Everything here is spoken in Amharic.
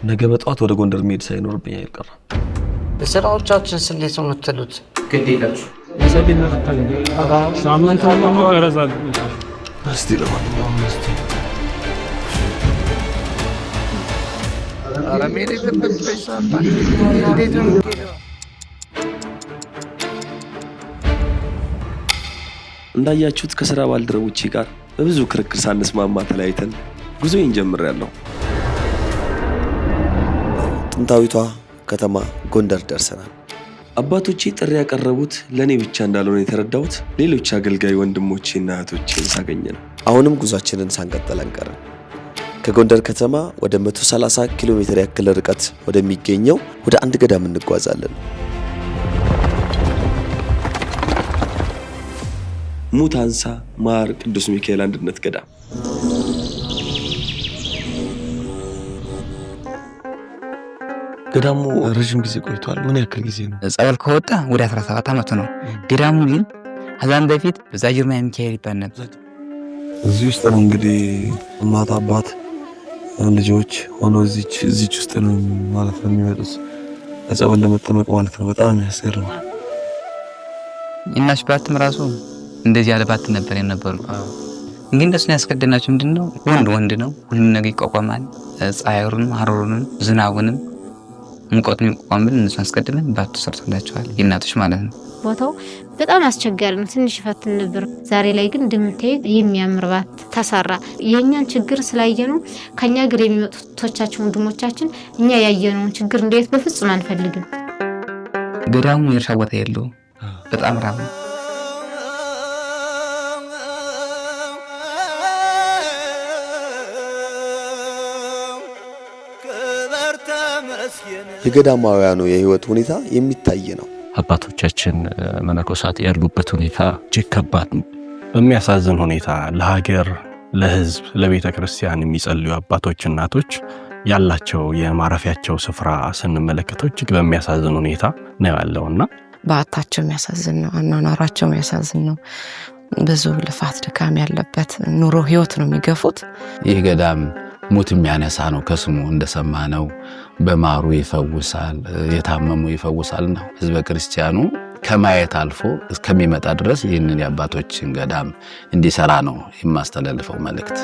ነገ በጧት ወደ ጎንደር መሄድ ሳይኖርብኝ አይቀርም። ለስራዎቻችን ስሌት ነው የምትሉት? ግድ የላችሁ ሳምንት ነው ቀረጻል። እስቲ ለማንኛውም አረሜል የለበት በሳባ እንዴት ነው? እንዳያችሁት ከሥራ ባልደረቦቼ ጋር በብዙ ክርክር ሳንስማማ ተለያይተን ጉዞዬን ጀምሬያለሁ። ጥንታዊቷ ከተማ ጎንደር ደርሰናል። አባቶቼ ጥሪ ያቀረቡት ለኔ ብቻ እንዳልሆነ የተረዳሁት ሌሎች አገልጋይ ወንድሞቼና እህቶቼን ሳገኘ ነው። አሁንም ጉዟችንን ሳንቀጥል አንቀርም። ከጎንደር ከተማ ወደ 130 ኪሎ ሜትር ያክል ርቀት ወደሚገኘው ወደ አንድ ገዳም እንጓዛለን። ሙታንሳ ማር ቅዱስ ሚካኤል አንድነት ገዳም። ገዳሙ ረጅም ጊዜ ቆይቷል። ምን ያክል ጊዜ ነው? ጸበል ከወጣ ወደ 17 ዓመት ነው። ገዳሙ ግን ከዛም በፊት በዛ ጅርማ ሚካኤል ይባል ነበር። እዚህ ውስጥ ነው እንግዲህ እናት አባት ልጆች ሆኖ እዚች ውስጥ ነው ማለት ነው የሚመጡት ጸበል ለመጠመቅ ማለት ነው። በጣም ያስገርማል። እናሽ ባትም ራሱ እንደዚህ ያለ ባት ነበር የነበሩ። ግን እንደሱን ያስከደናቸው ምንድነው? ወንድ ነው፣ ሁሉን ነገር ይቋቋማል። ፀሐዩንም ሐሩሩንም ዝናቡንም ሙቀቱን ይቋቋማል። እነሱን አስቀድመን ባቱ ሰርተላቸዋል የእናቶች ማለት ነው። ቦታው በጣም አስቸጋሪ ነው፣ ትንሽ ፈትን ነበር። ዛሬ ላይ ግን እንደምታዩት የሚያምር ባት ተሰራ። የኛን ችግር ስላየነው ከኛ ግር የሚመጡት ቶቻችን ወንድሞቻችን እኛ ያየነውን ችግር እንዴት በፍጹም አንፈልግም። ገዳሙ የእርሻ ቦታ የለውም፣ በጣም ራም ነው። የገዳማውያኑ የህይወት ሁኔታ የሚታይ ነው። አባቶቻችን መነኮሳት ያሉበት ሁኔታ እጅግ ከባድ ነው። በሚያሳዝን ሁኔታ ለሀገር፣ ለህዝብ፣ ለቤተ ክርስቲያን የሚጸልዩ አባቶች እናቶች ያላቸው የማረፊያቸው ስፍራ ስንመለከተው እጅግ በሚያሳዝን ሁኔታ ነው ያለውና በአታቸው የሚያሳዝን ነው። አኗኗራቸው የሚያሳዝን ነው። ብዙ ልፋት ድካም ያለበት ኑሮ ህይወት ነው የሚገፉት። ይህ ገዳም ሙት የሚያነሳ ነው። ከስሙ እንደሰማነው በማሩ ይፈውሳል፣ የታመሙ ይፈውሳል ነው። ህዝበ ክርስቲያኑ ከማየት አልፎ እስከሚመጣ ድረስ ይህንን የአባቶችን ገዳም እንዲሰራ ነው የማስተላልፈው መልእክት።